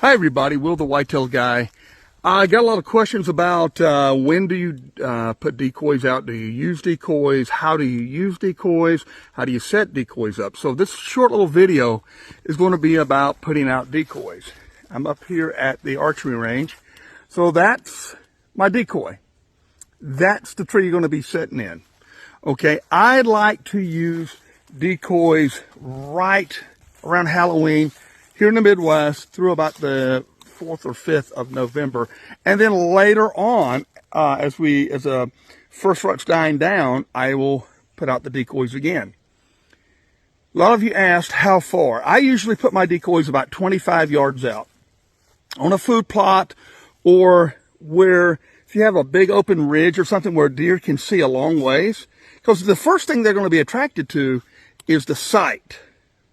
Hi everybody, Will the Whitetail Guy. I got a lot of questions about when do you put decoys out? Do you use decoys? How do you use decoys? How do you set decoys up? So this short little video is going to be about putting out decoys. I'm up here at the archery range. So that's my decoy. That's the tree you're going to be setting in. Okay, I like to use decoys right around Halloween here in the Midwest through about the 4th or 5th of November. And then later on, as the first rut's dying down, I will put out the decoys again. A lot of you asked how far. I usually put my decoys about 25 yards out on a food plot, or where if you have a big open ridge or something where deer can see a long ways. Because the first thing they're going to be attracted to is the sight.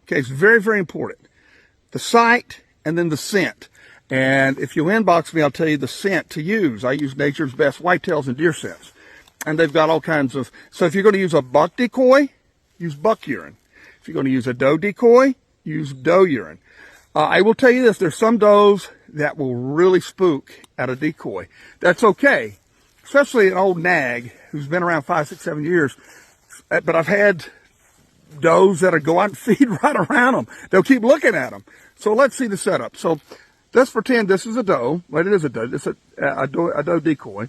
Okay, it's very, very important. The sight and then the scent. And if you inbox me, I'll tell you the scent to use. I use Nature's Best Whitetails and Deer Scents. And they've got all kinds of... So if you're going to use a buck decoy, use buck urine. If you're going to use a doe decoy, use doe urine. I will tell you this, there's some does that will really spook at a decoy. That's okay. Especially an old nag who's been around 5, 6, 7 years. But I've had does that'll go out and feed right around them. They'll keep looking at them. So let's see the setup. So let's pretend this is a doe. Well, it is a doe. It's a doe decoy.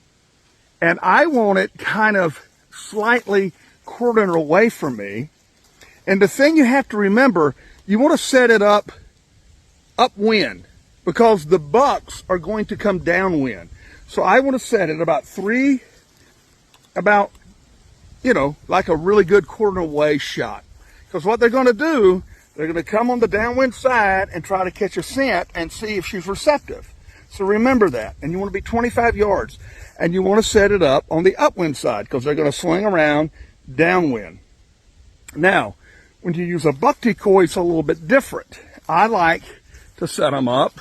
And I want it kind of slightly quartering away from me. And the thing you have to remember, you want to set it up upwind, because the bucks are going to come downwind. So I want to set it about like a really good quartering away shot. Because what they're going to do, they're going to come on the downwind side and try to catch a scent and see if she's receptive. So remember that. And you want to be 25 yards. And you want to set it up on the upwind side, because they're going to swing around downwind. Now, when you use a buck decoy, it's a little bit different. I like to set them up,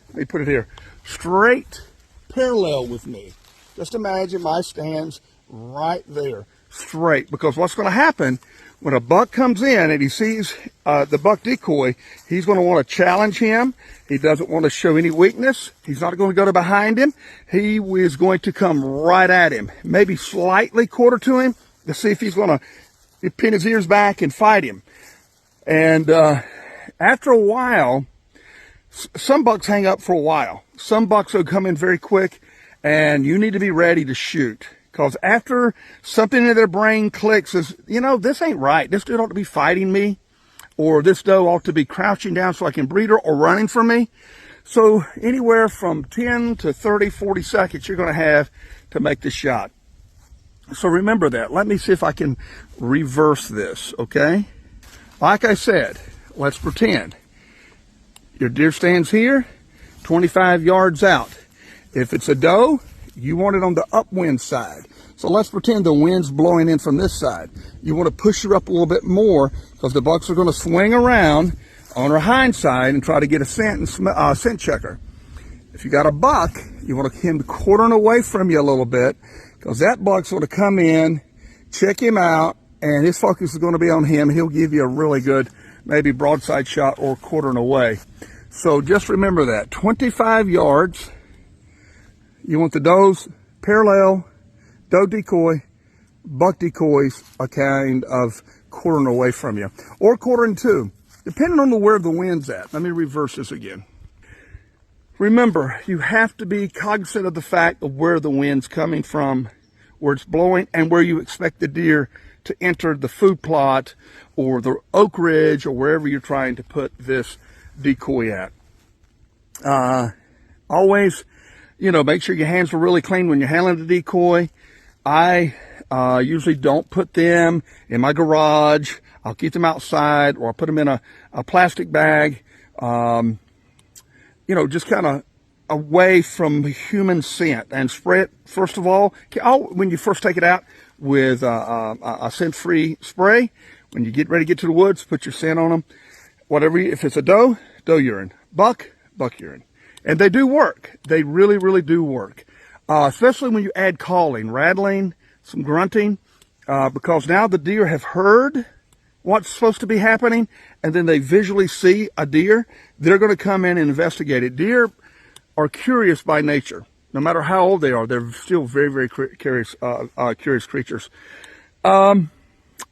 let me put it here, straight parallel with me. Just imagine my stands right there, straight. Because what's going to happen when a buck comes in and he sees the buck decoy, he's going to want to challenge him. He doesn't want to show any weakness. He's not going to go to behind him. He is going to come right at him, maybe slightly quarter to him to see if he's going to pin his ears back and fight him. And after a while, some bucks hang up for a while. Some bucks will come in very quick, and you need to be ready to shoot. Because after something in their brain clicks is, this ain't right. This dude ought to be fighting me. Or this doe ought to be crouching down so I can breed her, or running from me. So anywhere from 10 to 30, 40 seconds you're going to have to make the shot. So remember that. Let me see if I can reverse this, okay? Like I said, let's pretend your deer stands here, 25 yards out. If it's a doe, you want it on the upwind side. So let's pretend the wind's blowing in from this side. You want to push her up a little bit more, because the bucks are going to swing around on her hind side and try to get a scent and scent checker. If you got a buck, you want him quartering away from you a little bit, because that buck's going to come in, check him out, and his focus is going to be on him. He'll give you a really good, maybe broadside shot or quartering away. So just remember that, 25 yards. You want the does parallel, doe decoy, buck decoys a kind of quartering away from you, or quartering to, depending on where the wind's at. Let me reverse this again. Remember, you have to be cognizant of the fact of where the wind's coming from, where it's blowing, and where you expect the deer to enter the food plot or the oak ridge or wherever you're trying to put this decoy at. Always, make sure your hands are really clean when you're handling the decoy. I usually don't put them in my garage. I'll keep them outside, or I'll put them in a plastic bag, just kind of away from human scent, and spray it, first of all, when you first take it out, with a scent-free spray. When you get ready to get to the woods, put your scent on them. Whatever, if it's a doe, doe urine. Buck, buck urine. And they do work. They really, really do work. Especially when you add calling, rattling, some grunting, because now the deer have heard what's supposed to be happening, and then they visually see a deer, they're going to come in and investigate it. Deer are curious by nature. No matter how old they are, they're still very, very curious creatures. I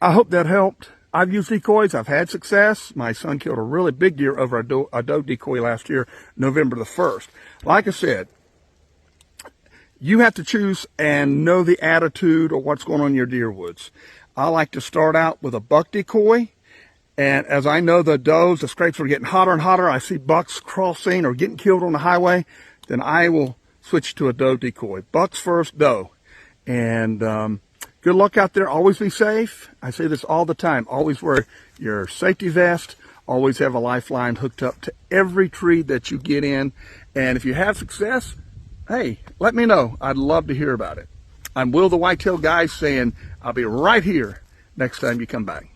hope that helped. I've used decoys. I've had success. My son killed a really big deer over a doe decoy last year, November the 1st. Like I said, you have to choose and know the attitude or what's going on in your deer woods. I like to start out with a buck decoy. And as I know the does, the scrapes are getting hotter and hotter, I see bucks crossing or getting killed on the highway, then I will switch to a doe decoy. Bucks first, doe. And good luck out there. Always be safe. I say this all the time. Always wear your safety vest. Always have a lifeline hooked up to every tree that you get in. And if you have success, hey, let me know. I'd love to hear about it. I'm Will the Whitetail Guy saying I'll be right here next time you come back.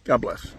God bless.